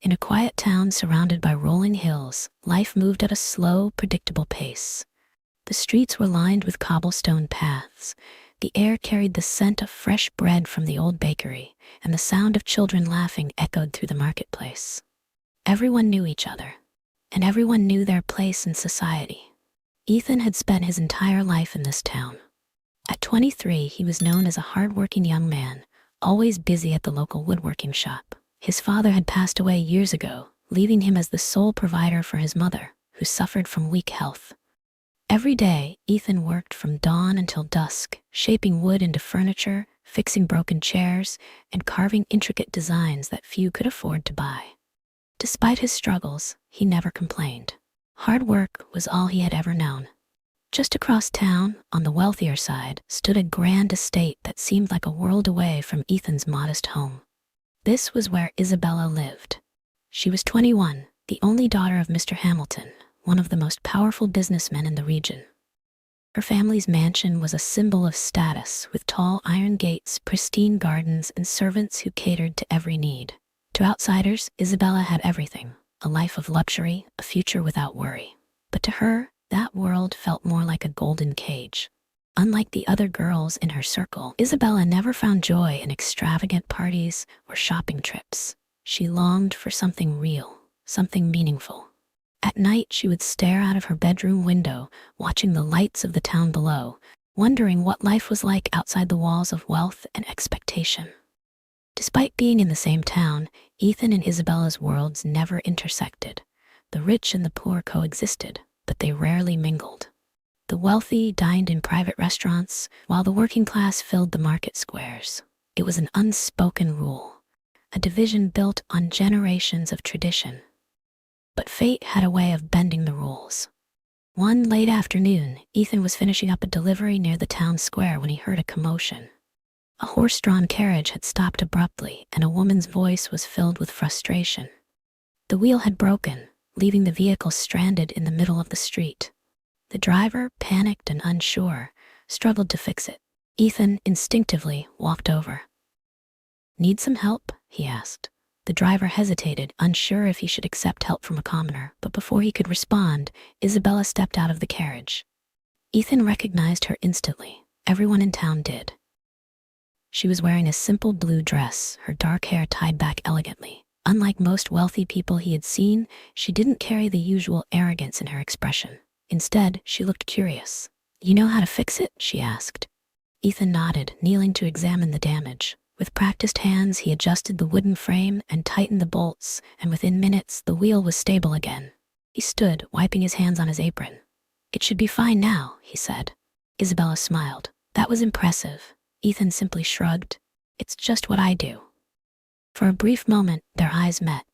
In a quiet town surrounded by rolling hills, life moved at a slow, predictable pace. The streets were lined with cobblestone paths. The air carried the scent of fresh bread from the old bakery, and the sound of children laughing echoed through the marketplace. Everyone knew each other, and everyone knew their place in society. Ethan had spent his entire life in this town. At 23, he was known as a hardworking young man, always busy at the local woodworking shop. His father had passed away years ago, leaving him as the sole provider for his mother, who suffered from weak health. Every day, Ethan worked from dawn until dusk, shaping wood into furniture, fixing broken chairs, and carving intricate designs that few could afford to buy. Despite his struggles, he never complained. Hard work was all he had ever known. Just across town, on the wealthier side, stood a grand estate that seemed like a world away from Ethan's modest home. This was where Isabella lived. She was 21, the only daughter of Mr. Hamilton, one of the most powerful businessmen in the region. Her family's mansion was a symbol of status, with tall iron gates, pristine gardens, and servants who catered to every need. To outsiders, Isabella had everything: a life of luxury, a future without worry. But to her, that world felt more like a golden cage. Unlike the other girls in her circle, Isabella never found joy in extravagant parties or shopping trips. She longed for something real, something meaningful. At night, she would stare out of her bedroom window, watching the lights of the town below, wondering what life was like outside the walls of wealth and expectation. Despite being in the same town, Ethan and Isabella's worlds never intersected. The rich and the poor coexisted, but they rarely mingled. The wealthy dined in private restaurants, while the working class filled the market squares. It was an unspoken rule, a division built on generations of tradition. But fate had a way of bending the rules. One late afternoon, Ethan was finishing up a delivery near the town square when he heard a commotion. A horse-drawn carriage had stopped abruptly, and a woman's voice was filled with frustration. The wheel had broken, leaving the vehicle stranded in the middle of the street. The driver, panicked and unsure, struggled to fix it. Ethan instinctively walked over. "Need some help?" he asked. The driver hesitated, unsure if he should accept help from a commoner, but before he could respond, Isabella stepped out of the carriage. Ethan recognized her instantly. Everyone in town did. She was wearing a simple blue dress, her dark hair tied back elegantly. Unlike most wealthy people he had seen, she didn't carry the usual arrogance in her expression. Instead, she looked curious. "You know how to fix it?" she asked. Ethan nodded, kneeling to examine the damage. With practiced hands, he adjusted the wooden frame and tightened the bolts, and within minutes, the wheel was stable again. He stood, wiping his hands on his apron. "It should be fine now," he said. Isabella smiled. "That was impressive." Ethan simply shrugged. "It's just what I do." For a brief moment, their eyes met.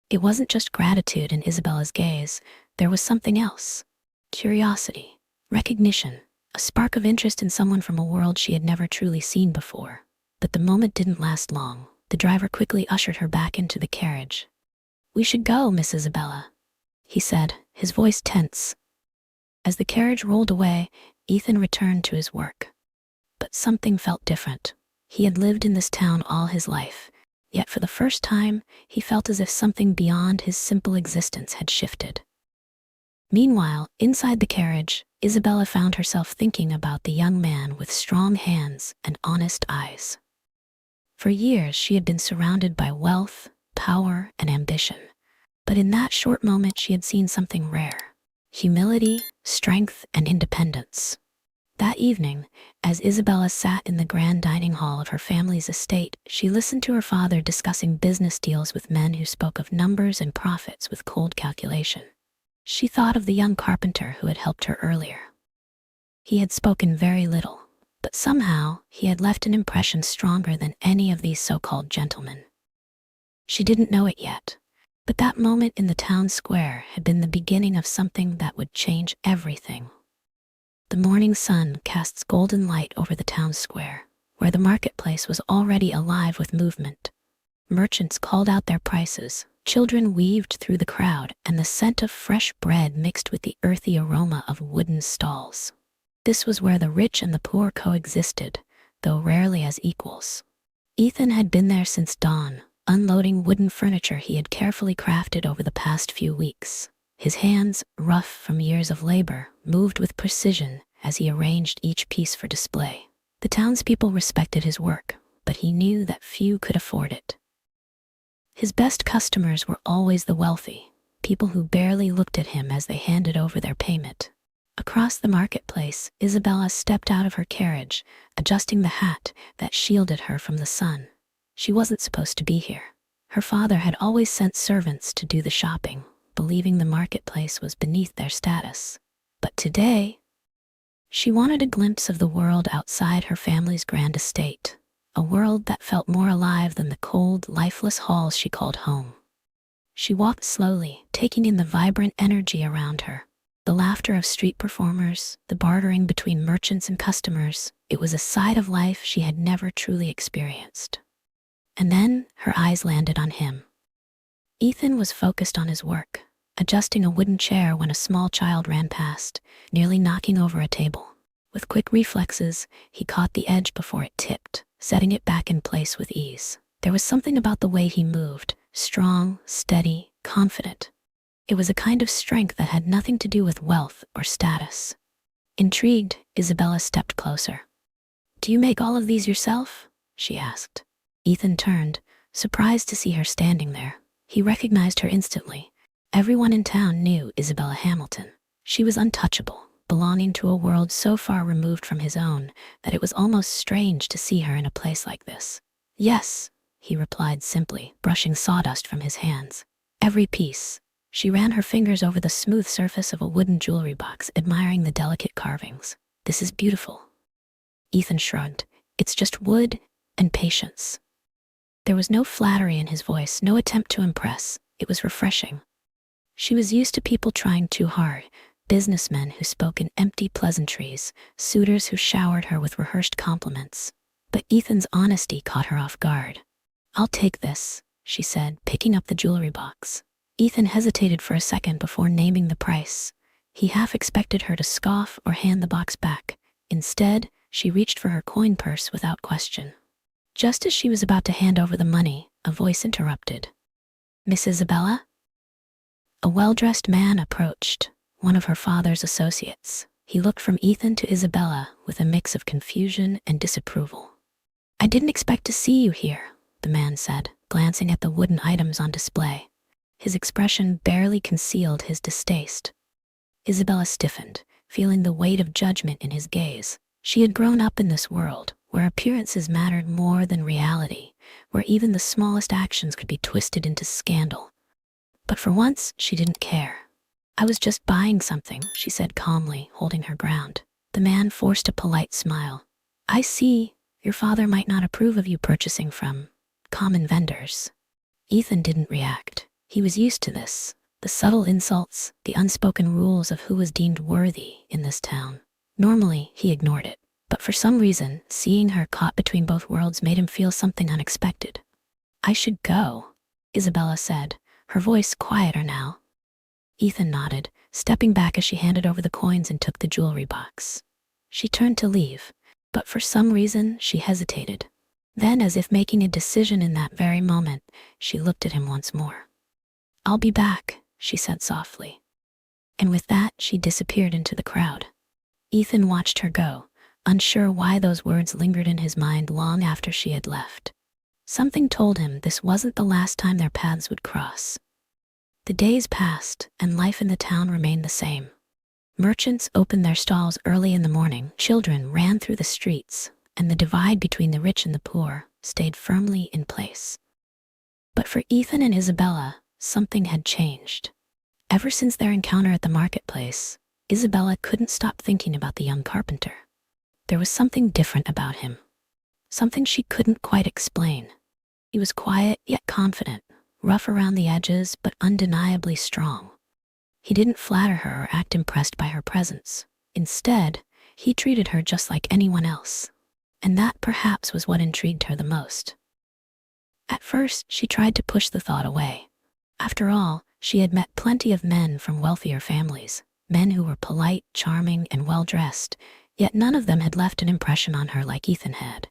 It wasn't just gratitude in Isabella's gaze. There was something else. Curiosity, recognition, a spark of interest in someone from a world she had never truly seen before. But the moment didn't last long. The driver quickly ushered her back into the carriage. "We should go, Miss Isabella," he said, his voice tense. As the carriage rolled away, Ethan returned to his work. But something felt different. He had lived in this town all his life, yet for the first time, he felt as if something beyond his simple existence had shifted. Meanwhile, inside the carriage, Isabella found herself thinking about the young man with strong hands and honest eyes. For years, she had been surrounded by wealth, power, and ambition. But in that short moment, she had seen something rare: humility, strength, and independence. That evening, as Isabella sat in the grand dining hall of her family's estate, she listened to her father discussing business deals with men who spoke of numbers and profits with cold calculation. She thought of the young carpenter who had helped her earlier. He had spoken very little, but somehow he had left an impression stronger than any of these so-called gentlemen. She didn't know it yet, but that moment in the town square had been the beginning of something that would change everything. The morning sun casts golden light over the town square, where the marketplace was already alive with movement. Merchants called out their prices, children weaved through the crowd, and the scent of fresh bread mixed with the earthy aroma of wooden stalls. This was where the rich and the poor coexisted, though rarely as equals. Ethan had been there since dawn, unloading wooden furniture he had carefully crafted over the past few weeks. His hands, rough from years of labor, moved with precision as he arranged each piece for display. The townspeople respected his work, but he knew that few could afford it. His best customers were always the wealthy, people who barely looked at him as they handed over their payment. Across the marketplace, Isabella stepped out of her carriage, adjusting the hat that shielded her from the sun. She wasn't supposed to be here. Her father had always sent servants to do the shopping, believing the marketplace was beneath their status. But today, she wanted a glimpse of the world outside her family's grand estate, a world that felt more alive than the cold, lifeless halls she called home. She walked slowly, taking in the vibrant energy around her. The laughter of street performers, the bartering between merchants and customers, it was a side of life she had never truly experienced. And then her eyes landed on him. Ethan was focused on his work, adjusting a wooden chair when a small child ran past, nearly knocking over a table. With quick reflexes, he caught the edge before it tipped, setting it back in place with ease. There was something about the way he moved, strong, steady, confident. It was a kind of strength that had nothing to do with wealth or status. Intrigued, Isabella stepped closer. "Do you make all of these yourself?" she asked. Ethan turned, surprised to see her standing there. He recognized her instantly. Everyone in town knew Isabella Hamilton. She was untouchable, belonging to a world so far removed from his own that it was almost strange to see her in a place like this. "Yes," he replied simply, brushing sawdust from his hands. "Every piece." She ran her fingers over the smooth surface of a wooden jewelry box, admiring the delicate carvings. "This is beautiful." Ethan shrugged. "It's just wood and patience." There was no flattery in his voice, no attempt to impress. It was refreshing. She was used to people trying too hard, businessmen who spoke in empty pleasantries, suitors who showered her with rehearsed compliments. But Ethan's honesty caught her off guard. "I'll take this," she said, picking up the jewelry box. Ethan hesitated for a second before naming the price. He half expected her to scoff or hand the box back. Instead, she reached for her coin purse without question. Just as she was about to hand over the money, a voice interrupted. "Miss Isabella?" A well-dressed man approached, one of her father's associates. He looked from Ethan to Isabella with a mix of confusion and disapproval. "I didn't expect to see you here," the man said, glancing at the wooden items on display. His expression barely concealed his distaste. Isabella stiffened, feeling the weight of judgment in his gaze. She had grown up in this world, where appearances mattered more than reality, where even the smallest actions could be twisted into scandal. But for once, she didn't care. "I was just buying something," she said calmly, holding her ground. The man forced a polite smile. "I see. Your father might not approve of you purchasing from common vendors." Ethan didn't react. He was used to this, the subtle insults, the unspoken rules of who was deemed worthy in this town. Normally, he ignored it, but for some reason, seeing her caught between both worlds made him feel something unexpected. "I should go," Isabella said, her voice quieter now. Ethan nodded, stepping back as she handed over the coins and took the jewelry box. She turned to leave, but for some reason, she hesitated. Then, as if making a decision in that very moment, she looked at him once more. "I'll be back," she said softly. And with that, she disappeared into the crowd. Ethan watched her go, unsure why those words lingered in his mind long after she had left. Something told him this wasn't the last time their paths would cross. The days passed, and life in the town remained the same. Merchants opened their stalls early in the morning, children ran through the streets, and the divide between the rich and the poor stayed firmly in place. But for Ethan and Isabella, something had changed. Ever since their encounter at the marketplace, Isabella couldn't stop thinking about the young carpenter. There was something different about him. Something she couldn't quite explain. He was quiet yet confident, rough around the edges but undeniably strong. He didn't flatter her or act impressed by her presence. Instead, he treated her just like anyone else. And that perhaps was what intrigued her the most. At first, she tried to push the thought away. After all, she had met plenty of men from wealthier families, men who were polite, charming, and well-dressed, yet none of them had left an impression on her like Ethan had.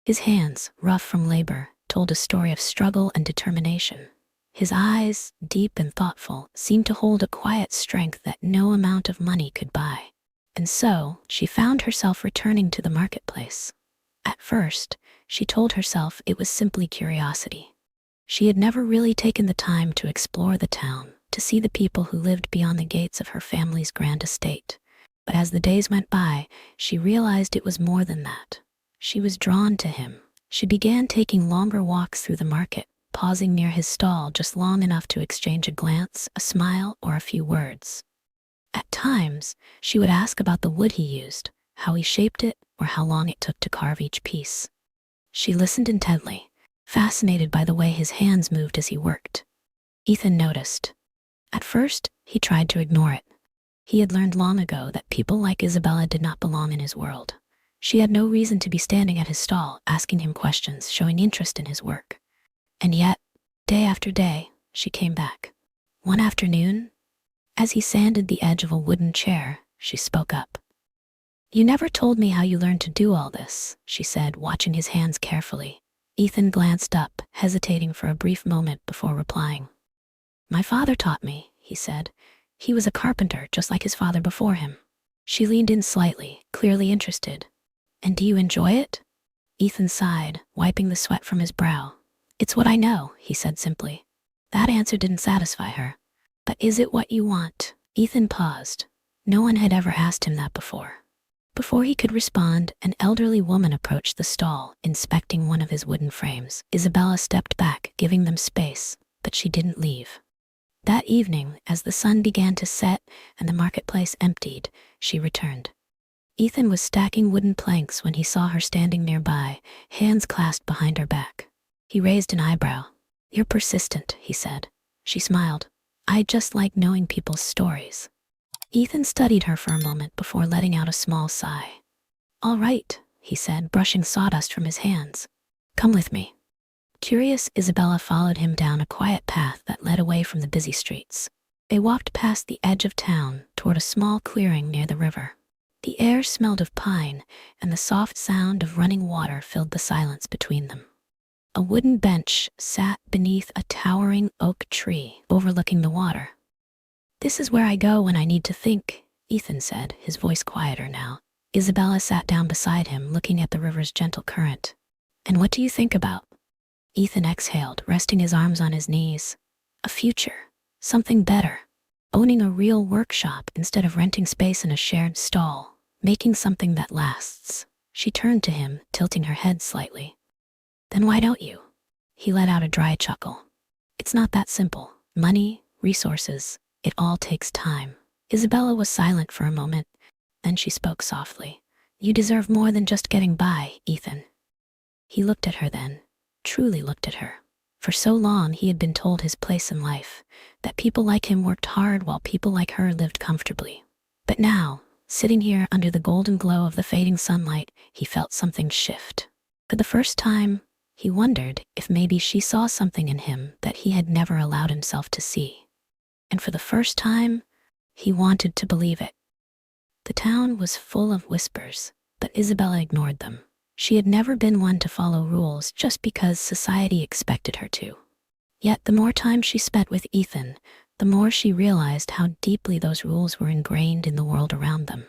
His hands, rough from labor, told told a story of struggle and determination. His eyes, deep and thoughtful, seemed to hold a quiet strength that no amount of money could buy. And so, she found herself returning to the marketplace. At first, she told herself it was simply curiosity. She had never really taken the time to explore the town, to see the people who lived beyond the gates of her family's grand estate. But as the days went by, she realized it was more than that. She was drawn to him. She began taking longer walks through the market, pausing near his stall just long enough to exchange a glance, a smile, or a few words. At times, she would ask about the wood he used, how he shaped it, or how long it took to carve each piece. She listened intently, fascinated by the way his hands moved as he worked. Ethan noticed. At first, he tried to ignore it. He had learned long ago that people like Isabella did not belong in his world. She had no reason to be standing at his stall, asking him questions, showing interest in his work. And yet, day after day, she came back. One afternoon, as he sanded the edge of a wooden chair, she spoke up. "You never told me how you learned to do all this," she said, watching his hands carefully. Ethan glanced up, hesitating for a brief moment before replying. "My father taught me," he said. "He was a carpenter, just like his father before him." She leaned in slightly, clearly interested. "And do you enjoy it?" Ethan sighed, wiping the sweat from his brow. "It's what I know," he said simply. That answer didn't satisfy her. "But is it what you want?" Ethan paused. No one had ever asked him that before. Before he could respond, an elderly woman approached the stall, inspecting one of his wooden frames. Isabella stepped back, giving them space, but she didn't leave. That evening, as the sun began to set and the marketplace emptied, she returned. Ethan was stacking wooden planks when he saw her standing nearby, hands clasped behind her back. He raised an eyebrow. "You're persistent," he said. She smiled. "I just like knowing people's stories." Ethan studied her for a moment before letting out a small sigh. "All right," he said, brushing sawdust from his hands. "Come with me." Curious, Isabella followed him down a quiet path that led away from the busy streets. They walked past the edge of town toward a small clearing near the river. The air smelled of pine, and the soft sound of running water filled the silence between them. A wooden bench sat beneath a towering oak tree overlooking the water. "This is where I go when I need to think," Ethan said, his voice quieter now. Isabella sat down beside him, looking at the river's gentle current. "And what do you think about?" Ethan exhaled, resting his arms on his knees. "A future. Something better. Owning a real workshop instead of renting space in a shared stall. Making something that lasts." She turned to him, tilting her head slightly. "Then why don't you?" He let out a dry chuckle. "It's not that simple. Money, resources, it all takes time." Isabella was silent for a moment. Then she spoke softly. "You deserve more than just getting by, Ethan." He looked at her then, truly looked at her. For so long he had been told his place in life, that people like him worked hard while people like her lived comfortably. But now, sitting here under the golden glow of the fading sunlight, he felt something shift. For the first time, he wondered if maybe she saw something in him that he had never allowed himself to see. And for the first time, he wanted to believe it. The town was full of whispers, but Isabella ignored them. She had never been one to follow rules just because society expected her to. Yet the more time she spent with Ethan, the more she realized how deeply those rules were ingrained in the world around them.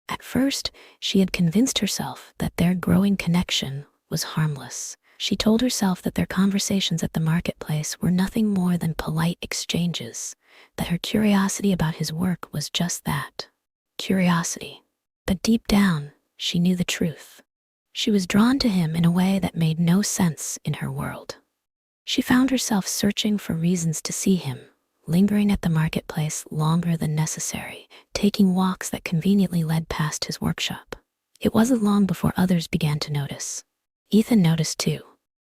At first, she had convinced herself that their growing connection was harmless. She told herself that their conversations at the marketplace were nothing more than polite exchanges, that her curiosity about his work was just that, curiosity. But deep down, she knew the truth. She was drawn to him in a way that made no sense in her world. She found herself searching for reasons to see him, lingering at the marketplace longer than necessary, taking walks that conveniently led past his workshop. It wasn't long before others began to notice. Ethan noticed too.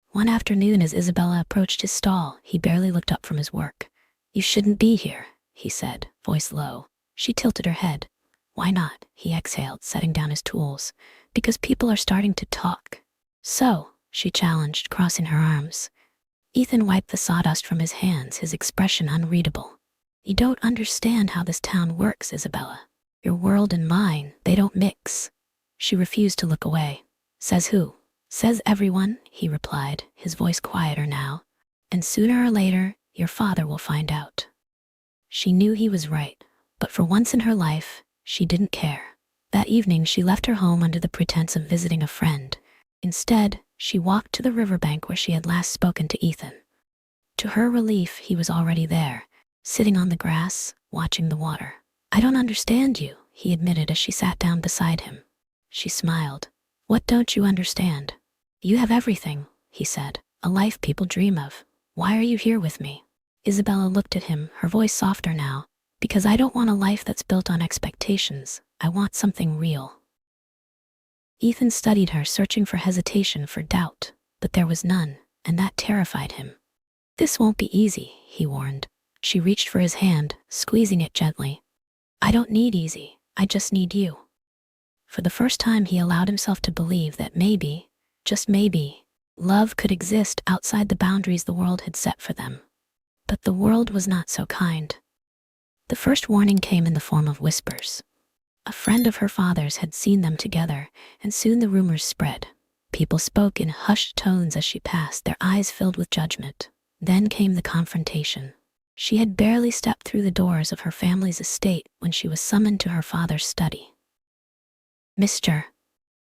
One afternoon as Isabella approached his stall, he barely looked up from his work. "You shouldn't be here," he said, voice low. She tilted her head. "Why not?" he exhaled, setting down his tools. "Because people are starting to talk." "So?" she challenged, crossing her arms. Ethan wiped the sawdust from his hands, his expression unreadable. "You don't understand how this town works, Isabella. Your world and mine, they don't mix." She refused to look away. "Says who?" Says everyone, he replied, his voice quieter now. And sooner or later, your father will find out. She knew he was right, but for once in her life, she didn't care. That evening, she left her home under the pretense of visiting a friend. Instead, she walked to the riverbank where she had last spoken to Ethan. To her relief, he was already there, sitting on the grass, watching the water. I don't understand you, he admitted as she sat down beside him. She smiled. What don't you understand? You have everything, he said, a life people dream of. Why are you here with me? Isabella looked at him, her voice softer now. Because I don't want a life that's built on expectations. I want something real. Ethan studied her, searching for hesitation, for doubt, but there was none, and that terrified him. This won't be easy, he warned. She reached for his hand, squeezing it gently. I don't need easy, I just need you. For the first time, he allowed himself to believe that maybe, just maybe, love could exist outside the boundaries the world had set for them. But the world was not so kind. The first warning came in the form of whispers. A friend of her father's had seen them together, and soon the rumors spread. People spoke in hushed tones as she passed, their eyes filled with judgment. Then came the confrontation. She had barely stepped through the doors of her family's estate when she was summoned to her father's study. Mr.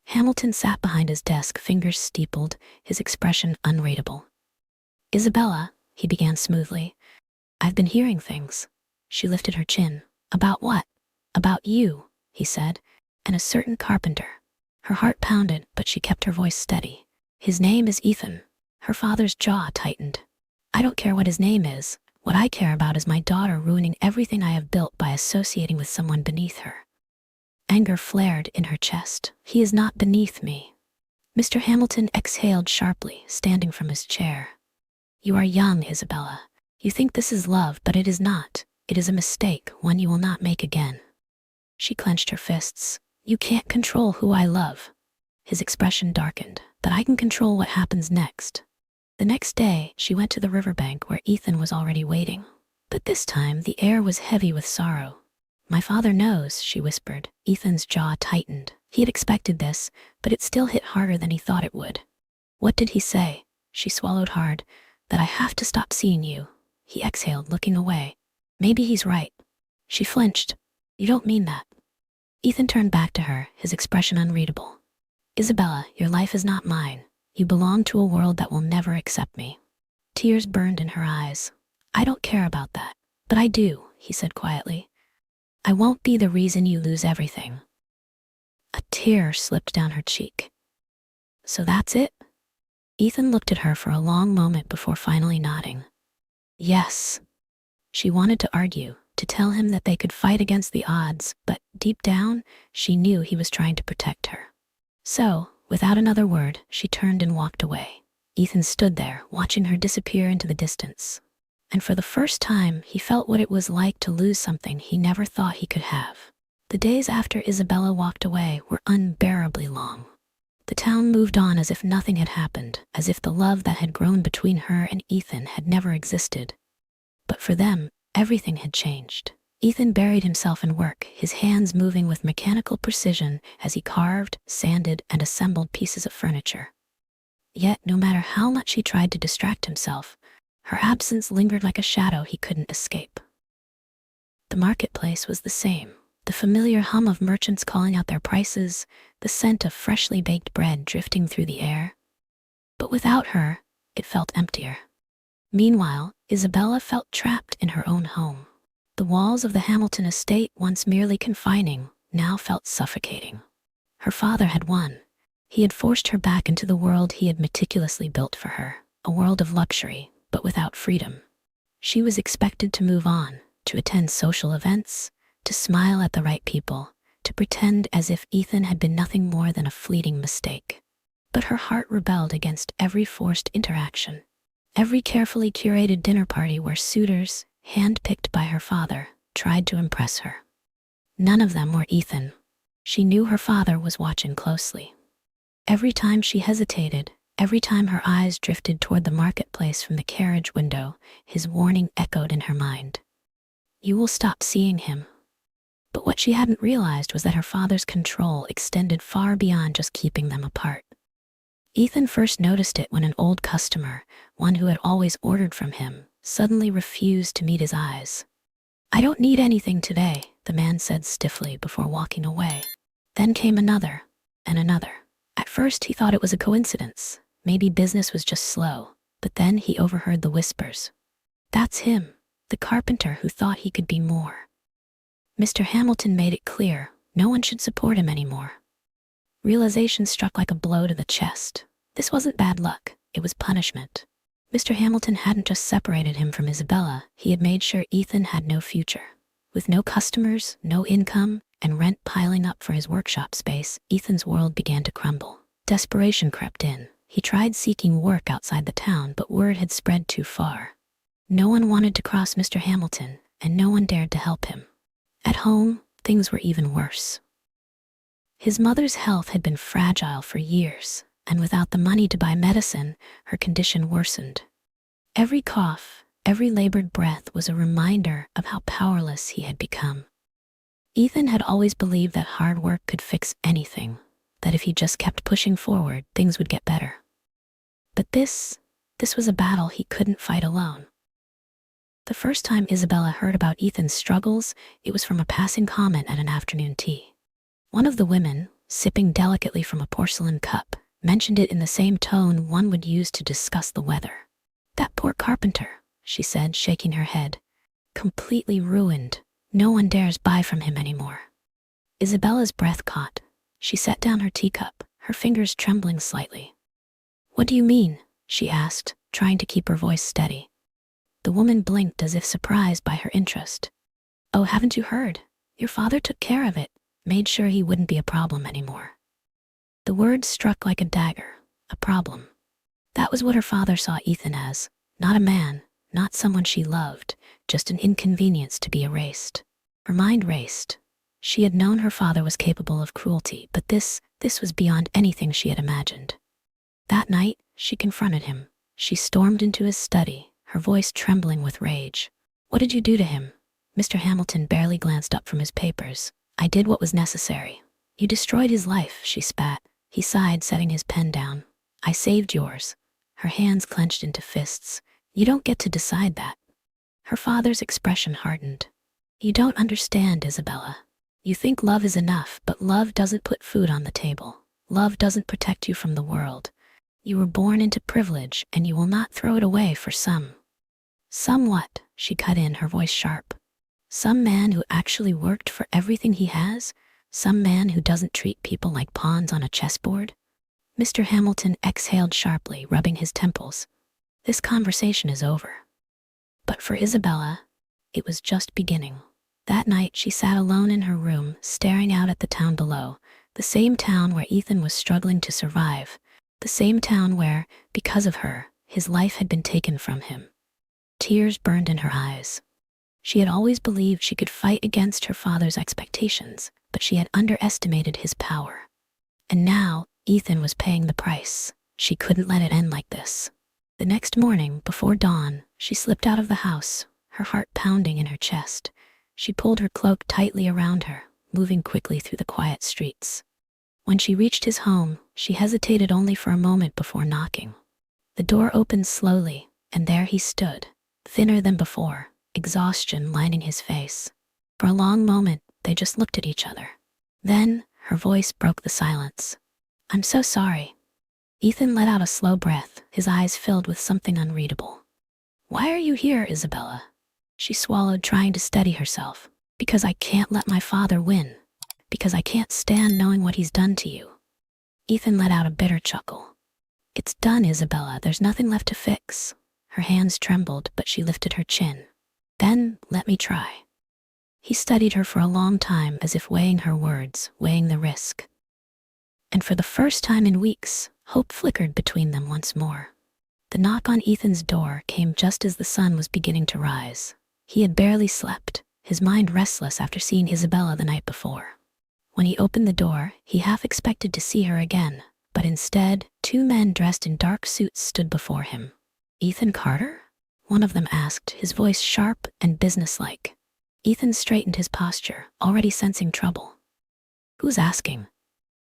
Hamilton sat behind his desk, fingers steepled, his expression unreadable. Isabella, he began smoothly, I've been hearing things. She lifted her chin. About what? About you, he said, and a certain carpenter. Her heart pounded, but she kept her voice steady. His name is Ethan. Her father's jaw tightened. I don't care what his name is. What I care about is my daughter ruining everything I have built by associating with someone beneath her. Anger flared in her chest. He is not beneath me. Mr. Hamilton exhaled sharply, standing from his chair. You are young, Isabella. You think this is love, but it is not. It is a mistake, one you will not make again. She clenched her fists. You can't control who I love. His expression darkened. But I can control what happens next. The next day, she went to the riverbank where Ethan was already waiting. But this time, the air was heavy with sorrow. My father knows, she whispered. Ethan's jaw tightened. He had expected this, but it still hit harder than he thought it would. What did he say? She swallowed hard. That I have to stop seeing you. He exhaled, looking away. Maybe he's right. She flinched. You don't mean that. Ethan turned back to her, his expression unreadable. Isabella, your life is not mine. You belong to a world that will never accept me. Tears burned in her eyes. I don't care about that. But I do, he said quietly. I won't be the reason you lose everything. A tear slipped down her cheek. So that's it? Ethan looked at her for a long moment before finally nodding. Yes. She wanted to argue, to tell him that they could fight against the odds, but deep down, she knew he was trying to protect her. So, without another word, she turned and walked away. Ethan stood there, watching her disappear into the distance. And for the first time, he felt what it was like to lose something he never thought he could have. The days after Isabella walked away were unbearably long. The town moved on as if nothing had happened, as if the love that had grown between her and Ethan had never existed. But for them, everything had changed. Ethan buried himself in work, his hands moving with mechanical precision as he carved, sanded, and assembled pieces of furniture. Yet, no matter how much he tried to distract himself, her absence lingered like a shadow he couldn't escape. The marketplace was the same. The familiar hum of merchants calling out their prices, the scent of freshly baked bread drifting through the air. But without her, it felt emptier. Meanwhile, Isabella felt trapped in her own home. The walls of the Hamilton estate, once merely confining, now felt suffocating. Her father had won. He had forced her back into the world he had meticulously built for her, a world of luxury, but without freedom. She was expected to move on, to attend social events, to smile at the right people, to pretend as if Ethan had been nothing more than a fleeting mistake. But her heart rebelled against every forced interaction. Every carefully curated dinner party where suitors, hand-picked by her father, tried to impress her. None of them were Ethan. She knew her father was watching closely. Every time she hesitated, every time her eyes drifted toward the marketplace from the carriage window, his warning echoed in her mind. You will stop seeing him. But what she hadn't realized was that her father's control extended far beyond just keeping them apart. Ethan first noticed it when an old customer, one who had always ordered from him, suddenly refused to meet his eyes. "I don't need anything today," the man said stiffly before walking away. Then came another, and another. At first he thought it was a coincidence. Maybe business was just slow, but then he overheard the whispers. "That's him, the carpenter who thought he could be more." Mr. Hamilton made it clear no one should support him anymore. Realization struck like a blow to the chest. This wasn't bad luck, it was punishment. Mr. Hamilton hadn't just separated him from Isabella, he had made sure Ethan had no future. With no customers, no income, and rent piling up for his workshop space, Ethan's world began to crumble. Desperation crept in. He tried seeking work outside the town, but word had spread too far. No one wanted to cross Mr. Hamilton, and no one dared to help him. At home, things were even worse. His mother's health had been fragile for years, and without the money to buy medicine, her condition worsened. Every cough, every labored breath was a reminder of how powerless he had become. Ethan had always believed that hard work could fix anything, that if he just kept pushing forward, things would get better. But this was a battle he couldn't fight alone. The first time Isabella heard about Ethan's struggles, it was from a passing comment at an afternoon tea. One of the women, sipping delicately from a porcelain cup, mentioned it in the same tone one would use to discuss the weather. "That poor carpenter," she said, shaking her head. "Completely ruined. No one dares buy from him anymore." Isabella's breath caught. She set down her teacup, her fingers trembling slightly. "What do you mean?" she asked, trying to keep her voice steady. The woman blinked as if surprised by her interest. "Oh, haven't you heard? Your father took care of it, made sure he wouldn't be a problem anymore." The word struck like a dagger. A problem. That was what her father saw Ethan as. Not a man, not someone she loved, just an inconvenience to be erased. Her mind raced. She had known her father was capable of cruelty, but this was beyond anything she had imagined. That night, she confronted him. She stormed into his study, her voice trembling with rage. "What did you do to him?" Mr. Hamilton barely glanced up from his papers. "I did what was necessary." "You destroyed his life," she spat. He sighed, setting his pen down. "I saved yours." Her hands clenched into fists. "You don't get to decide that." Her father's expression hardened. "You don't understand, Isabella. You think love is enough, but love doesn't put food on the table. Love doesn't protect you from the world. You were born into privilege, and you will not throw it away for some." "Somewhat," she cut in, her voice sharp. "Some man who actually worked for everything he has? Some man who doesn't treat people like pawns on a chessboard?" Mr. Hamilton exhaled sharply, rubbing his temples. "This conversation is over." But for Isabella, it was just beginning. That night she sat alone in her room, staring out at the town below, the same town where Ethan was struggling to survive, the same town where, because of her, his life had been taken from him. Tears burned in her eyes. She had always believed she could fight against her father's expectations, but she had underestimated his power. And now, Ethan was paying the price. She couldn't let it end like this. The next morning, before dawn, she slipped out of the house, her heart pounding in her chest. She pulled her cloak tightly around her, moving quickly through the quiet streets. When she reached his home, she hesitated only for a moment before knocking. The door opened slowly, and there he stood, thinner than before, exhaustion lining his face. For a long moment, they just looked at each other. Then, her voice broke the silence. "I'm so sorry." Ethan let out a slow breath, his eyes filled with something unreadable. "Why are you here, Isabella?" She swallowed, trying to steady herself. "Because I can't let my father win. Because I can't stand knowing what he's done to you." Ethan let out a bitter chuckle. "It's done, Isabella. There's nothing left to fix." Her hands trembled, but she lifted her chin. "Then, let me try." He studied her for a long time, as if weighing her words, weighing the risk. And for the first time in weeks, hope flickered between them once more. The knock on Ethan's door came just as the sun was beginning to rise. He had barely slept, his mind restless after seeing Isabella the night before. When he opened the door, he half expected to see her again, but instead, two men dressed in dark suits stood before him. "Ethan Carter?" one of them asked, his voice sharp and businesslike. Ethan straightened his posture, already sensing trouble. "Who's asking?"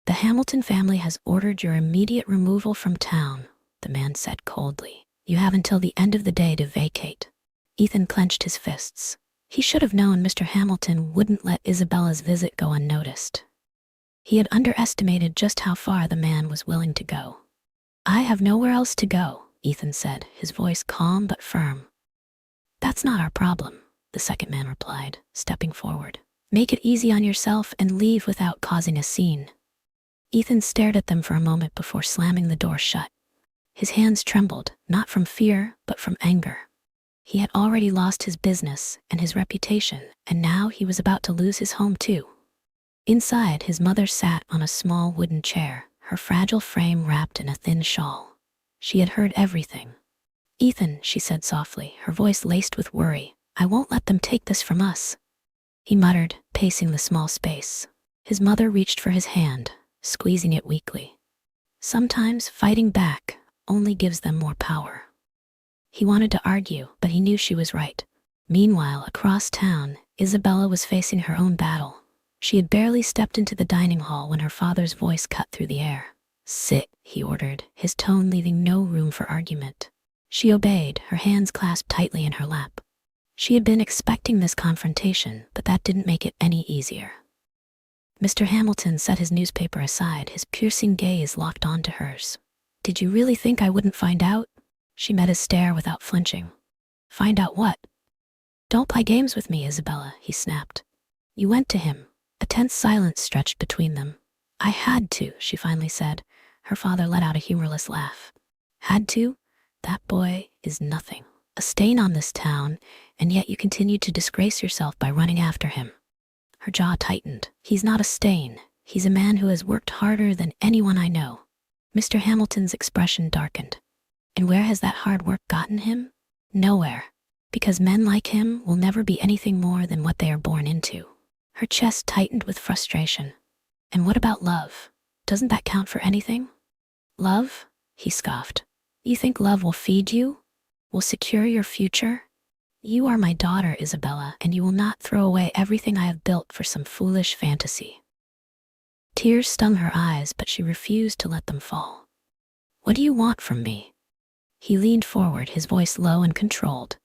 The Hamilton family has ordered your immediate removal from town, the man said coldly. You have until the end of the day to vacate. Ethan clenched his fists. He should have known Mr. Hamilton wouldn't let Isabella's visit go unnoticed. He had underestimated just how far the man was willing to go. I have nowhere else to go, Ethan said, his voice calm but firm. That's not our problem, the second man replied, stepping forward. Make it easy on yourself and leave without causing a scene. Ethan stared at them for a moment before slamming the door shut. His hands trembled, not from fear, but from anger. He had already lost his business and his reputation, and now he was about to lose his home too. Inside, his mother sat on a small wooden chair, her fragile frame wrapped in a thin shawl. She had heard everything. Ethan, she said softly, her voice laced with worry, I won't let them take this from us. He muttered, pacing the small space. His mother reached for his hand, squeezing it weakly. Sometimes fighting back only gives them more power. He wanted to argue, but he knew she was right. Meanwhile, across town, Isabella was facing her own battle. She had barely stepped into the dining hall when her father's voice cut through the air. Sit, he ordered, his tone leaving no room for argument. She obeyed, her hands clasped tightly in her lap. She had been expecting this confrontation, but that didn't make it any easier. Mr. Hamilton set his newspaper aside, his piercing gaze locked onto hers. Did you really think I wouldn't find out? She met his stare without flinching. Find out what? Don't play games with me, Isabella, he snapped. You went to him. A tense silence stretched between them. I had to, she finally said. Her father let out a humorless laugh. Had to? That boy is nothing. A stain on this town, and yet you continued to disgrace yourself by running after him. Her jaw tightened. He's not a stain. He's a man who has worked harder than anyone I know. Mr. Hamilton's expression darkened. And where has that hard work gotten him? Nowhere. Because men like him will never be anything more than what they are born into. Her chest tightened with frustration. And what about love? Doesn't that count for anything? Love? He scoffed. You think love will feed you? Will secure your future? You are my daughter, Isabella, and you will not throw away everything I have built for some foolish fantasy. Tears stung her eyes, but she refused to let them fall. What do you want from me? He leaned forward, his voice low and controlled.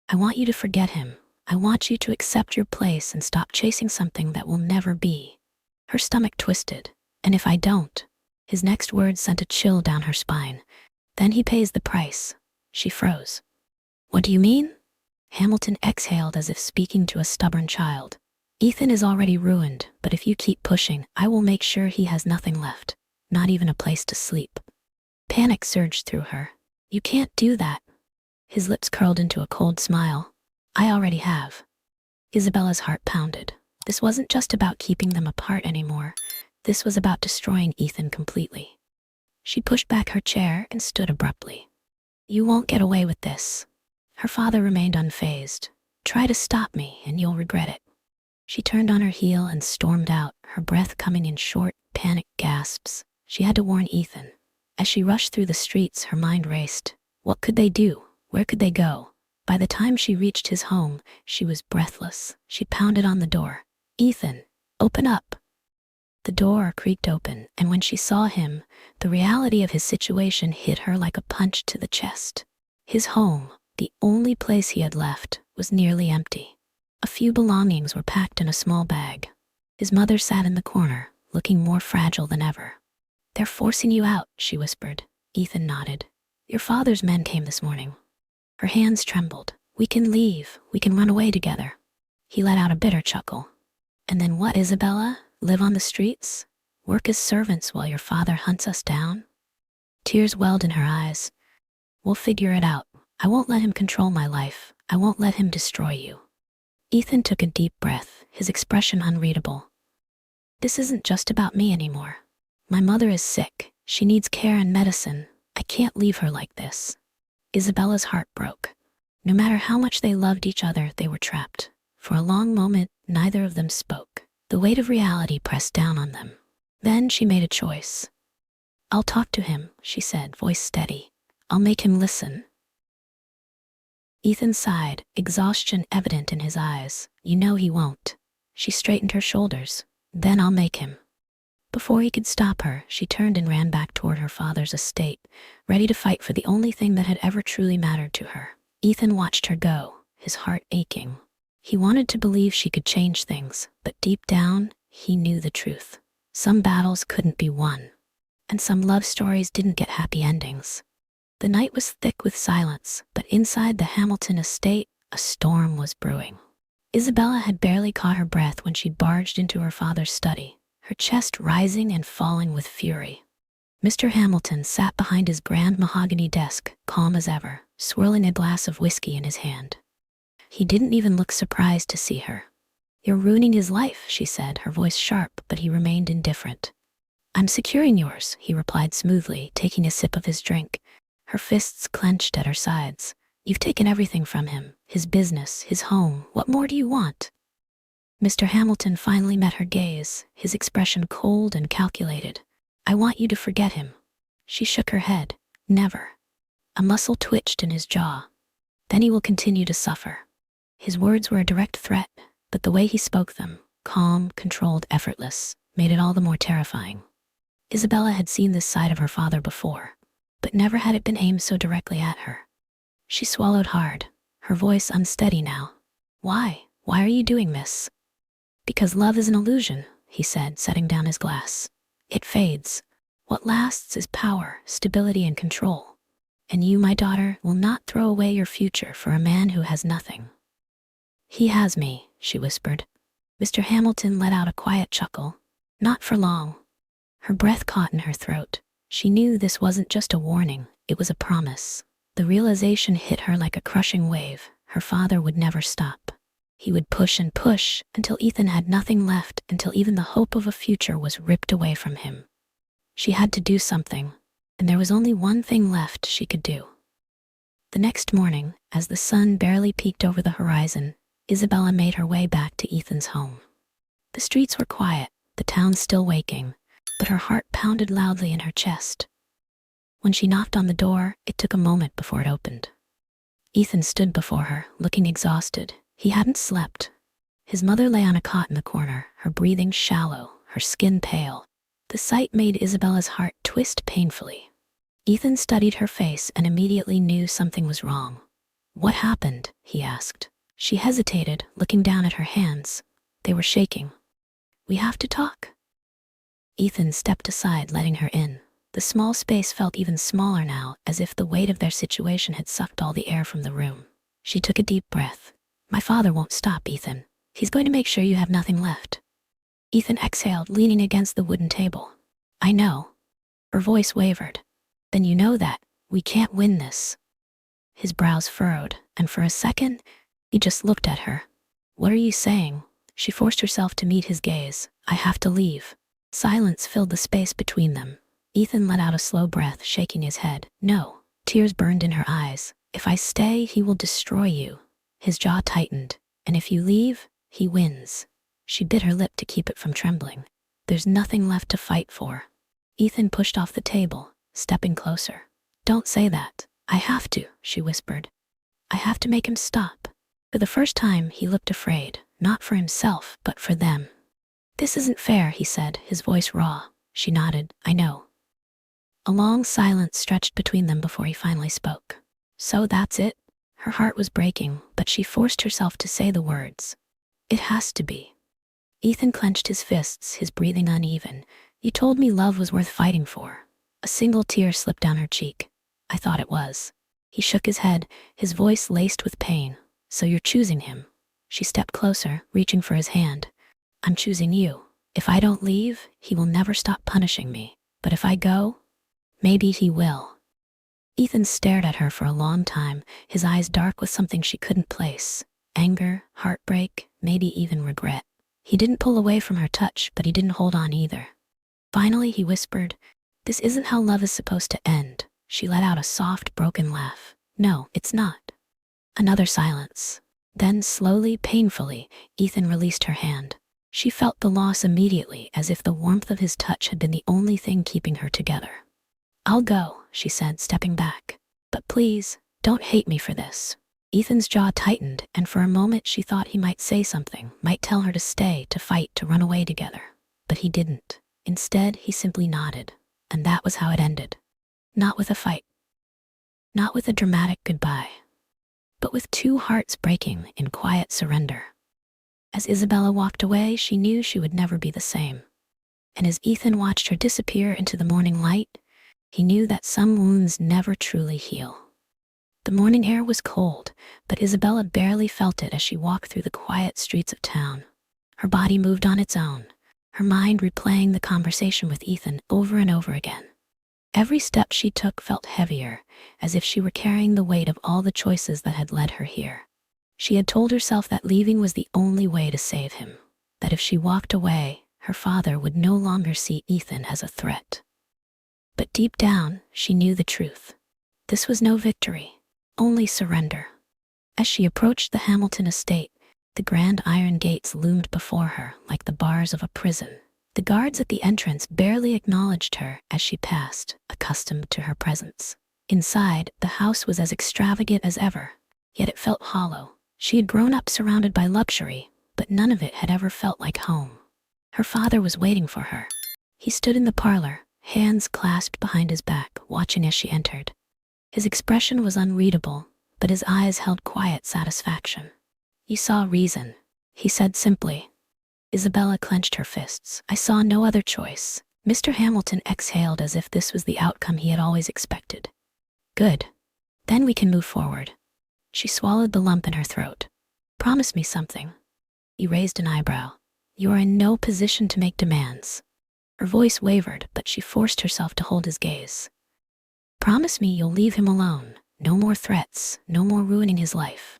I want you to forget him. I want you to accept your place and stop chasing something that will never be. Her stomach twisted. And if I don't? His next words sent a chill down her spine. Then he pays the price. She froze. What do you mean? Hamilton exhaled as if speaking to a stubborn child. Ethan is already ruined, but if you keep pushing, I will make sure he has nothing left. Not even a place to sleep. Panic surged through her. You can't do that. His lips curled into a cold smile. I already have. Isabella's heart pounded. This wasn't just about keeping them apart anymore. This was about destroying Ethan completely. She pushed back her chair and stood abruptly. You won't get away with this. Her father remained unfazed. Try to stop me and you'll regret it. She turned on her heel and stormed out, her breath coming in short, panicked gasps. She had to warn Ethan. As she rushed through the streets, her mind raced. What could they do? Where could they go? By the time she reached his home, she was breathless. She pounded on the door. Ethan, open up. The door creaked open, and when she saw him, the reality of his situation hit her like a punch to the chest. His home, the only place he had left, was nearly empty. A few belongings were packed in a small bag. His mother sat in the corner, looking more fragile than ever. They're forcing you out, she whispered. Ethan nodded. Your father's men came this morning. Her hands trembled. We can leave. We can run away together. He let out a bitter chuckle. And then what, Isabella? Live on the streets? Work as servants while your father hunts us down? Tears welled in her eyes. We'll figure it out. I won't let him control my life. I won't let him destroy you. Ethan took a deep breath, his expression unreadable. This isn't just about me anymore. My mother is sick. She needs care and medicine. I can't leave her like this. Isabella's heart broke. No matter how much they loved each other, they were trapped. For a long moment, neither of them spoke. The weight of reality pressed down on them. Then she made a choice. I'll talk to him, she said, voice steady. I'll make him listen. Ethan sighed, exhaustion evident in his eyes. You know he won't. She straightened her shoulders. Then I'll make him. Before he could stop her, she turned and ran back toward her father's estate, ready to fight for the only thing that had ever truly mattered to her. Ethan watched her go, his heart aching. He wanted to believe she could change things, but deep down, he knew the truth. Some battles couldn't be won, and some love stories didn't get happy endings. The night was thick with silence, but inside the Hamilton estate, a storm was brewing. Isabella had barely caught her breath when she barged into her father's study, her chest rising and falling with fury. Mr. Hamilton sat behind his grand mahogany desk, calm as ever, swirling a glass of whiskey in his hand. He didn't even look surprised to see her. "You're ruining his life," she said, her voice sharp, but he remained indifferent. "I'm securing yours," he replied smoothly, taking a sip of his drink, her fists clenched at her sides. "You've taken everything from him, his business, his home. What more do you want?" Mr. Hamilton finally met her gaze, his expression cold and calculated. "I want you to forget him." She shook her head. "Never." A muscle twitched in his jaw. "Then he will continue to suffer." His words were a direct threat, but the way he spoke them, calm, controlled, effortless, made it all the more terrifying. Isabella had seen this side of her father before, but never had it been aimed so directly at her. She swallowed hard, her voice unsteady now. "Why? Why are you doing this?" "Because love is an illusion," he said, setting down his glass. "It fades. What lasts is power, stability, and control. And you, my daughter, will not throw away your future for a man who has nothing." "He has me," she whispered. Mr. Hamilton let out a quiet chuckle. "Not for long." Her breath caught in her throat. She knew this wasn't just a warning, it was a promise. The realization hit her like a crushing wave. Her father would never stop. He would push and push until Ethan had nothing left, until even the hope of a future was ripped away from him. She had to do something, and there was only one thing left she could do. The next morning, as the sun barely peeked over the horizon, Isabella made her way back to Ethan's home. The streets were quiet, the town still waking, but her heart pounded loudly in her chest. When she knocked on the door, it took a moment before it opened. Ethan stood before her, looking exhausted. He hadn't slept. His mother lay on a cot in the corner, her breathing shallow, her skin pale. The sight made Isabella's heart twist painfully. Ethan studied her face and immediately knew something was wrong. "What happened?" he asked. She hesitated, looking down at her hands. They were shaking. "We have to talk." Ethan stepped aside, letting her in. The small space felt even smaller now, as if the weight of their situation had sucked all the air from the room. She took a deep breath. "My father won't stop, Ethan. He's going to make sure you have nothing left." Ethan exhaled, leaning against the wooden table. "I know." Her voice wavered. "Then you know that we can't win this." His brows furrowed, and for a second, he just looked at her. "What are you saying?" She forced herself to meet his gaze. "I have to leave." Silence filled the space between them. Ethan let out a slow breath, shaking his head. "No." Tears burned in her eyes. "If I stay, he will destroy you." His jaw tightened. "And if you leave, he wins." She bit her lip to keep it from trembling. "There's nothing left to fight for." Ethan pushed off the table, stepping closer. "Don't say that." "I have to," she whispered. "I have to make him stop." For the first time, he looked afraid, not for himself, but for them. "This isn't fair," he said, his voice raw. She nodded. "I know." A long silence stretched between them before he finally spoke. "So that's it?" Her heart was breaking, but she forced herself to say the words. "It has to be." Ethan clenched his fists, his breathing uneven. "You told me love was worth fighting for." A single tear slipped down her cheek. "I thought it was." He shook his head, his voice laced with pain. "So you're choosing him." She stepped closer, reaching for his hand. "I'm choosing you. If I don't leave, he will never stop punishing me. But if I go, maybe he will." Ethan stared at her for a long time, his eyes dark with something she couldn't place. Anger, heartbreak, maybe even regret. He didn't pull away from her touch, but he didn't hold on either. Finally, he whispered, "This isn't how love is supposed to end." She let out a soft, broken laugh. "No, it's not." Another silence. Then, slowly, painfully, Ethan released her hand. She felt the loss immediately, as if the warmth of his touch had been the only thing keeping her together. "I'll go," she said, stepping back. "But please, don't hate me for this." Ethan's jaw tightened, and for a moment she thought he might say something, might tell her to stay, to fight, to run away together. But he didn't. Instead, he simply nodded, and that was how it ended. Not with a fight, not with a dramatic goodbye, but with two hearts breaking in quiet surrender. As Isabella walked away, she knew she would never be the same. And as Ethan watched her disappear into the morning light, he knew that some wounds never truly heal. The morning air was cold, but Isabella barely felt it as she walked through the quiet streets of town. Her body moved on its own, her mind replaying the conversation with Ethan over and over again. Every step she took felt heavier, as if she were carrying the weight of all the choices that had led her here. She had told herself that leaving was the only way to save him, that if she walked away, her father would no longer see Ethan as a threat. But deep down, she knew the truth. This was no victory, only surrender. As she approached the Hamilton estate, the grand iron gates loomed before her like the bars of a prison. The guards at the entrance barely acknowledged her as she passed, accustomed to her presence. Inside, the house was as extravagant as ever, yet it felt hollow. She had grown up surrounded by luxury, but none of it had ever felt like home. Her father was waiting for her. He stood in the parlor, hands clasped behind his back, watching as she entered. His expression was unreadable, but his eyes held quiet satisfaction. "You saw reason," he said simply. Isabella clenched her fists. "I saw no other choice." Mr. Hamilton exhaled as if this was the outcome he had always expected. "Good. Then we can move forward." She swallowed the lump in her throat. "Promise me something." He raised an eyebrow. "You are in no position to make demands." Her voice wavered, but she forced herself to hold his gaze. "Promise me you'll leave him alone. No more threats, no more ruining his life."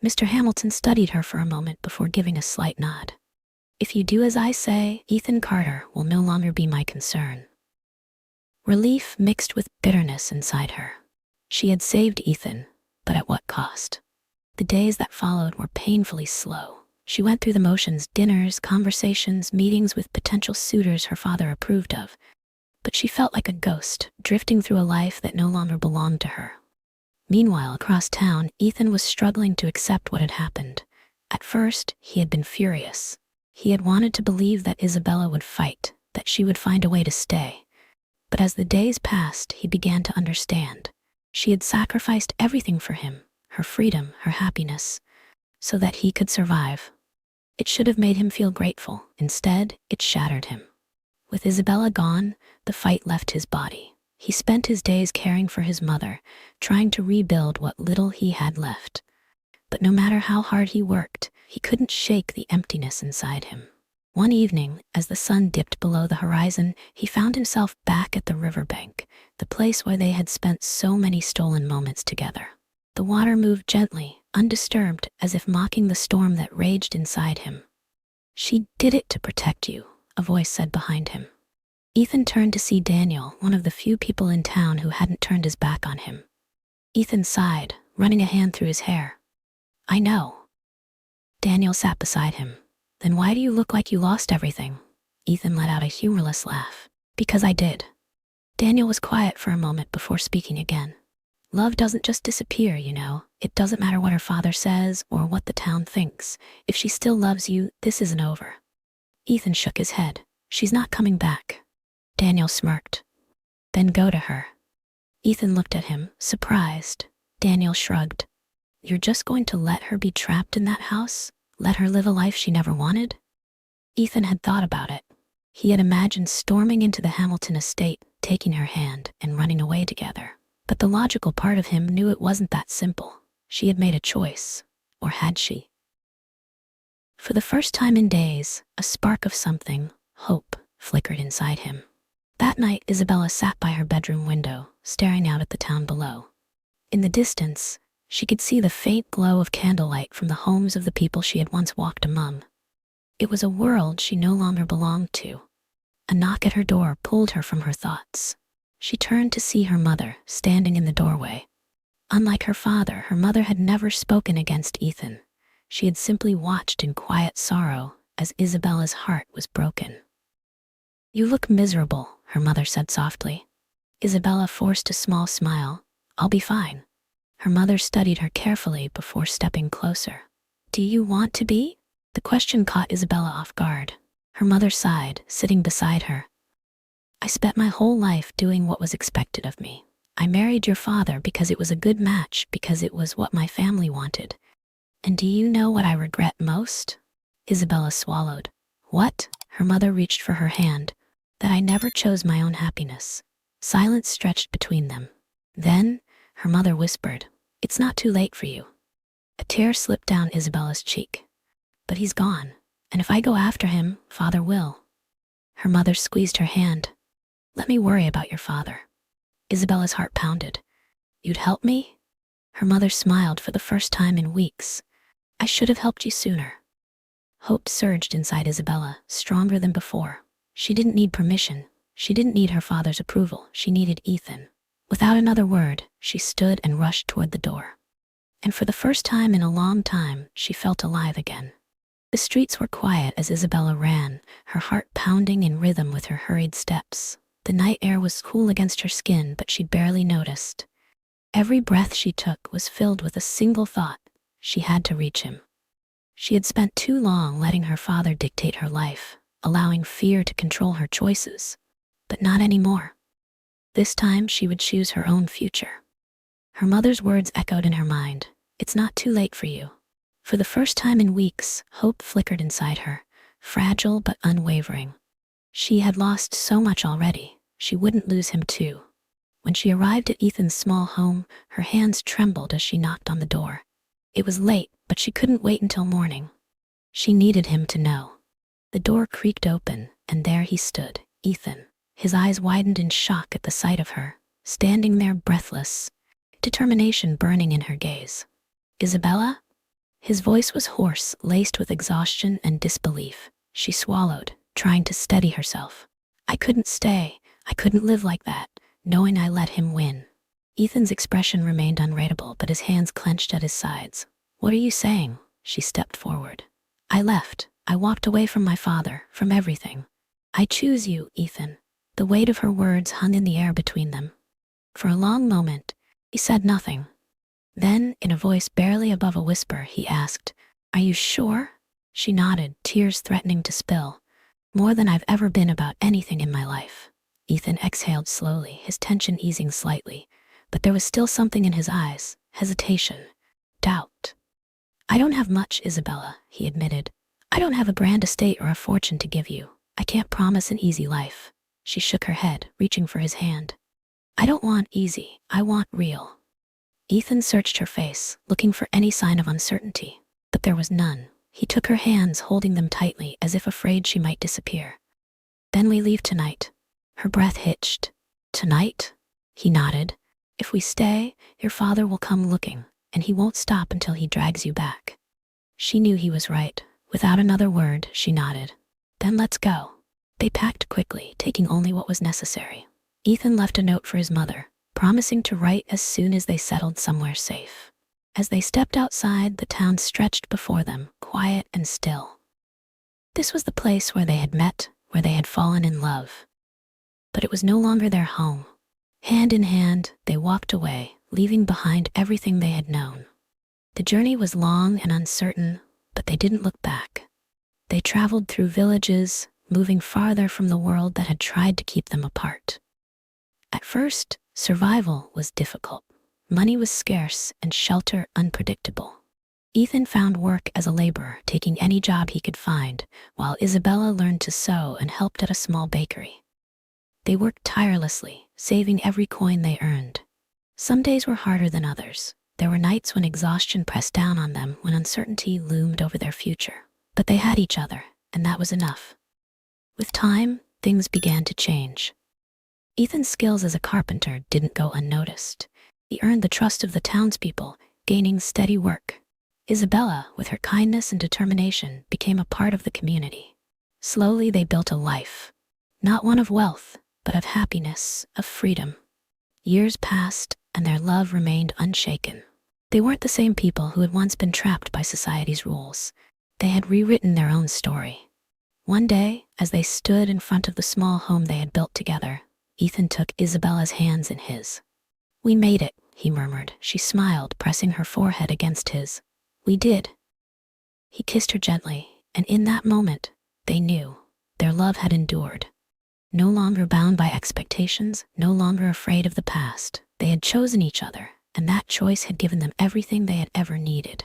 Mr. Hamilton studied her for a moment before giving a slight nod. "If you do as I say, Ethan Carter will no longer be my concern." Relief mixed with bitterness inside her. She had saved Ethan, but at what cost? The days that followed were painfully slow. She went through the motions: dinners, conversations, meetings with potential suitors her father approved of. But she felt like a ghost, drifting through a life that no longer belonged to her. Meanwhile, across town, Ethan was struggling to accept what had happened. At first, he had been furious. He had wanted to believe that Isabella would fight, that she would find a way to stay. But as the days passed, he began to understand. She had sacrificed everything for him, her freedom, her happiness, so that he could survive. It should have made him feel grateful. Instead, it shattered him. With Isabella gone, the fight left his body. He spent his days caring for his mother, trying to rebuild what little he had left. But no matter how hard he worked, he couldn't shake the emptiness inside him. One evening, as the sun dipped below the horizon, he found himself back at the riverbank, the place where they had spent so many stolen moments together. The water moved gently, undisturbed, as if mocking the storm that raged inside him. "She did it to protect you," a voice said behind him. Ethan turned to see Daniel, one of the few people in town who hadn't turned his back on him. Ethan sighed, running a hand through his hair. "I know." Daniel sat beside him. "Then why do you look like you lost everything?" Ethan let out a humorless laugh. "Because I did." Daniel was quiet for a moment before speaking again. "Love doesn't just disappear, you know. It doesn't matter what her father says or what the town thinks. If she still loves you, this isn't over." Ethan shook his head. "She's not coming back." Daniel smirked. "Then go to her." Ethan looked at him, surprised. Daniel shrugged. "You're just going to let her be trapped in that house? Let her live a life she never wanted?" Ethan had thought about it. He had imagined storming into the Hamilton estate, taking her hand, and running away together. But the logical part of him knew it wasn't that simple. She had made a choice. Or had she? For the first time in days, a spark of something, hope, flickered inside him. That night, Isabella sat by her bedroom window, staring out at the town below. In the distance, she could see the faint glow of candlelight from the homes of the people she had once walked among. It was a world she no longer belonged to. A knock at her door pulled her from her thoughts. She turned to see her mother, standing in the doorway. Unlike her father, her mother had never spoken against Ethan. She had simply watched in quiet sorrow as Isabella's heart was broken. "You look miserable," her mother said softly. Isabella forced a small smile. "I'll be fine." Her mother studied her carefully before stepping closer. "Do you want to be?" The question caught Isabella off guard. Her mother sighed, sitting beside her. I spent my whole life doing what was expected of me. I married your father because it was a good match, because it was what my family wanted. And do you know what I regret most? Isabella swallowed. What? Her mother reached for her hand. That I never chose my own happiness. Silence stretched between them. Then, her mother whispered, "It's not too late for you." A tear slipped down Isabella's cheek. "But he's gone. And if I go after him, father will." Her mother squeezed her hand. "Let me worry about your father." Isabella's heart pounded. "You'd help me?" Her mother smiled for the first time in weeks. "I should have helped you sooner." Hope surged inside Isabella, stronger than before. She didn't need permission. She didn't need her father's approval. She needed Ethan. Without another word, she stood and rushed toward the door. And for the first time in a long time, she felt alive again. The streets were quiet as Isabella ran, her heart pounding in rhythm with her hurried steps. The night air was cool against her skin, but she barely noticed. Every breath she took was filled with a single thought: she had to reach him. She had spent too long letting her father dictate her life, allowing fear to control her choices. But not anymore. This time she would choose her own future. Her mother's words echoed in her mind. "It's not too late for you." For the first time in weeks, hope flickered inside her, fragile but unwavering. She had lost so much already. She wouldn't lose him too. When she arrived at Ethan's small home, her hands trembled as she knocked on the door. It was late, but she couldn't wait until morning. She needed him to know. The door creaked open, and there he stood, Ethan. His eyes widened in shock at the sight of her, standing there breathless, determination burning in her gaze. "Isabella?" His voice was hoarse, laced with exhaustion and disbelief. She swallowed, trying to steady herself. "I couldn't stay. I couldn't live like that, knowing I let him win." Ethan's expression remained unreadable, but his hands clenched at his sides. "What are you saying?" She stepped forward. "I left. I walked away from my father, from everything. I choose you, Ethan." The weight of her words hung in the air between them. For a long moment, he said nothing. Then, in a voice barely above a whisper, he asked, "Are you sure?" She nodded, tears threatening to spill. "More than I've ever been about anything in my life." Ethan exhaled slowly, his tension easing slightly, but there was still something in his eyes, hesitation, doubt. "I don't have much, Isabella," he admitted. "I don't have a grand estate or a fortune to give you. I can't promise an easy life." She shook her head, reaching for his hand. "I don't want easy, I want real." Ethan searched her face, looking for any sign of uncertainty, but there was none. He took her hands, holding them tightly, as if afraid she might disappear. "Then we leave tonight." Her breath hitched. "Tonight?" He nodded. "If we stay, your father will come looking, and he won't stop until he drags you back." She knew he was right. Without another word, she nodded. "Then let's go." They packed quickly, taking only what was necessary. Ethan left a note for his mother, promising to write as soon as they settled somewhere safe. As they stepped outside, the town stretched before them, quiet and still. This was the place where they had met, where they had fallen in love. But it was no longer their home. Hand in hand, they walked away, leaving behind everything they had known. The journey was long and uncertain, but they didn't look back. They traveled through villages, moving farther from the world that had tried to keep them apart. At first, survival was difficult. Money was scarce and shelter unpredictable. Ethan found work as a laborer, taking any job he could find, while Isabella learned to sew and helped at a small bakery. They worked tirelessly, saving every coin they earned. Some days were harder than others. There were nights when exhaustion pressed down on them, when uncertainty loomed over their future. But they had each other, and that was enough. With time, things began to change. Ethan's skills as a carpenter didn't go unnoticed. He earned the trust of the townspeople, gaining steady work. Isabella, with her kindness and determination, became a part of the community. Slowly they built a life. Not one of wealth, but of happiness, of freedom. Years passed, and their love remained unshaken. They weren't the same people who had once been trapped by society's rules. They had rewritten their own story. One day, as they stood in front of the small home they had built together, Ethan took Isabella's hands in his. "We made it," he murmured. She smiled, pressing her forehead against his. "We did." He kissed her gently, and in that moment, they knew. Their love had endured. no longer bound by expectations, no longer afraid of the past. They had chosen each other, and that choice had given them everything they had ever needed.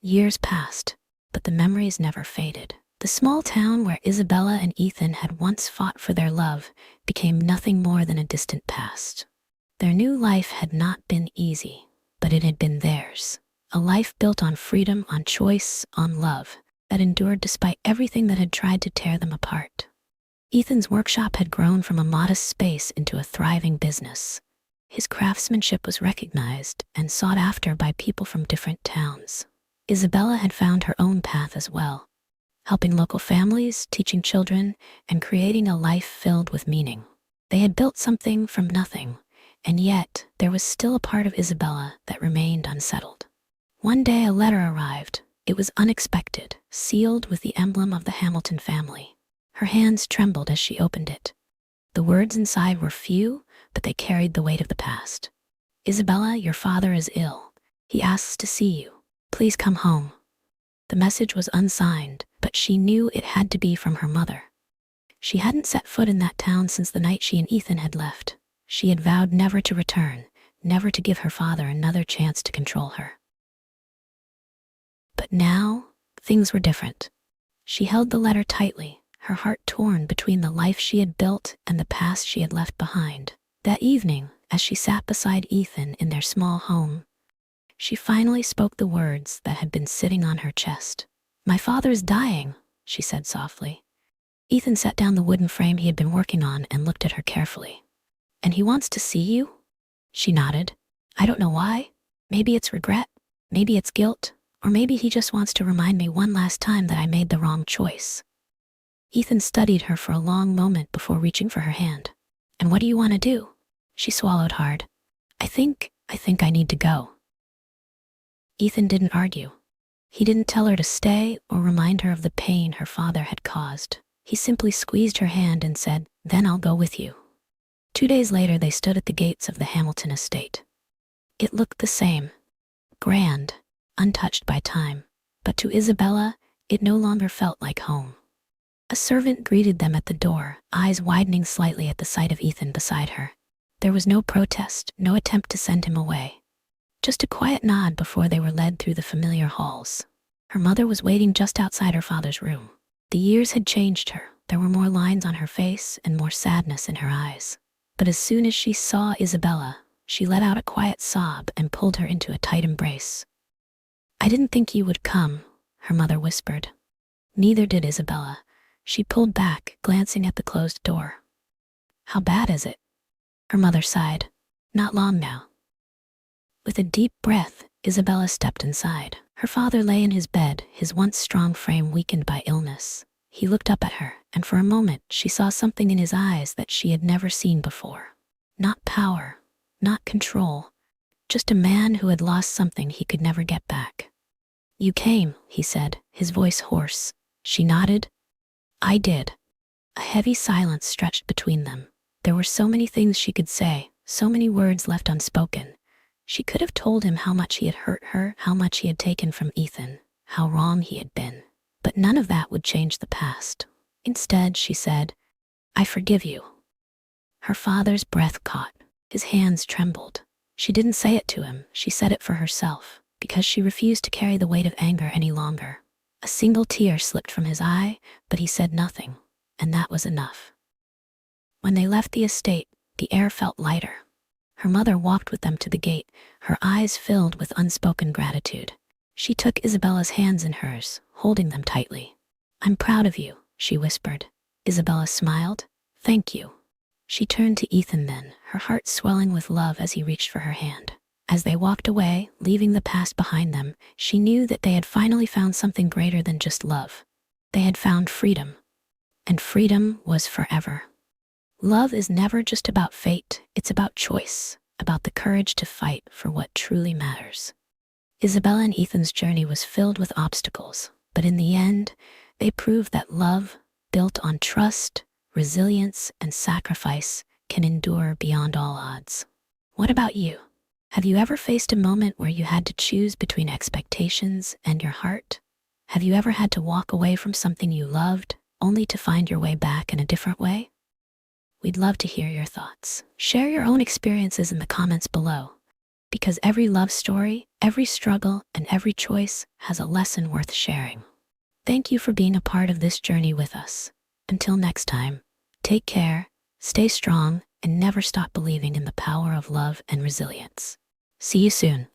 Years passed, but the memories never faded. The small town where Isabella and Ethan had once fought for their love became nothing more than a distant past. Their new life had not been easy, but it had been theirs. A life built on freedom, on choice, on love, that endured despite everything that had tried to tear them apart. Ethan's workshop had grown from a modest space into a thriving business. His craftsmanship was recognized and sought after by people from different towns. Isabella had found her own path as well, helping local families, teaching children, and creating a life filled with meaning. They had built something from nothing, and yet there was still a part of Isabella that remained unsettled. One day a letter arrived. It was unexpected, sealed with the emblem of the Hamilton family. Her hands trembled as she opened it. The words inside were few, but they carried the weight of the past. "Isabella, your father is ill. He asks to see you. Please come home." The message was unsigned, but she knew it had to be from her mother. She hadn't set foot in that town since the night she and Ethan had left. She had vowed never to return, never to give her father another chance to control her. But now, things were different. She held the letter tightly, her heart torn between the life she had built and the past she had left behind. That evening, as she sat beside Ethan in their small home, she finally spoke the words that had been sitting on her chest. "My father is dying," she said softly. Ethan set down the wooden frame he had been working on and looked at her carefully. "And he wants to see you?" She nodded. "I don't know why. Maybe it's regret, maybe it's guilt, or maybe he just wants to remind me one last time that I made the wrong choice." Ethan studied her for a long moment before reaching for her hand. "And what do you want to do?" She swallowed hard. I think I need to go." Ethan didn't argue. He didn't tell her to stay or remind her of the pain her father had caused. He simply squeezed her hand and said, "Then I'll go with you." 2 days later, they stood at the gates of the Hamilton estate. It looked the same, grand, untouched by time, but to Isabella, it no longer felt like home. A servant greeted them at the door, eyes widening slightly at the sight of Ethan beside her. There was no protest, no attempt to send him away. Just a quiet nod before they were led through the familiar halls. Her mother was waiting just outside her father's room. The years had changed her. There were more lines on her face and more sadness in her eyes. But as soon as she saw Isabella, she let out a quiet sob and pulled her into a tight embrace. "I didn't think you would come," her mother whispered. Neither did Isabella. She pulled back, glancing at the closed door. "How bad is it?" Her mother sighed. "Not long now." With a deep breath, Isabella stepped inside. Her father lay in his bed, his once strong frame weakened by illness. He looked up at her, and for a moment she saw something in his eyes that she had never seen before. Not power, not control, just a man who had lost something he could never get back. "You came," he said, his voice hoarse. She nodded. "I did." A heavy silence stretched between them. There were so many things she could say, so many words left unspoken. She could have told him how much he had hurt her, how much he had taken from Ethan, how wrong he had been. But none of that would change the past. Instead, she said, "I forgive you." Her father's breath caught. His hands trembled. She didn't say it to him. She said it for herself, because she refused to carry the weight of anger any longer. A single tear slipped from his eye, but he said nothing, and that was enough. When they left the estate, the air felt lighter. Her mother walked with them to the gate, her eyes filled with unspoken gratitude. She took Isabella's hands in hers, holding them tightly. "I'm proud of you," she whispered. Isabella smiled. "Thank you." She turned to Ethan then, her heart swelling with love as he reached for her hand. As they walked away, leaving the past behind them, she knew that they had finally found something greater than just love. They had found freedom. And freedom was forever. Love is never just about fate, it's about choice, about the courage to fight for what truly matters. Isabella and Ethan's journey was filled with obstacles, but in the end, they proved that love, built on trust, resilience, and sacrifice, can endure beyond all odds. What about you? Have you ever faced a moment where you had to choose between expectations and your heart? Have you ever had to walk away from something you loved, only to find your way back in a different way? We'd love to hear your thoughts. Share your own experiences in the comments below, because every love story, every struggle, and every choice has a lesson worth sharing. Thank you for being a part of this journey with us. Until next time, take care, stay strong, and never stop believing in the power of love and resilience. See you soon.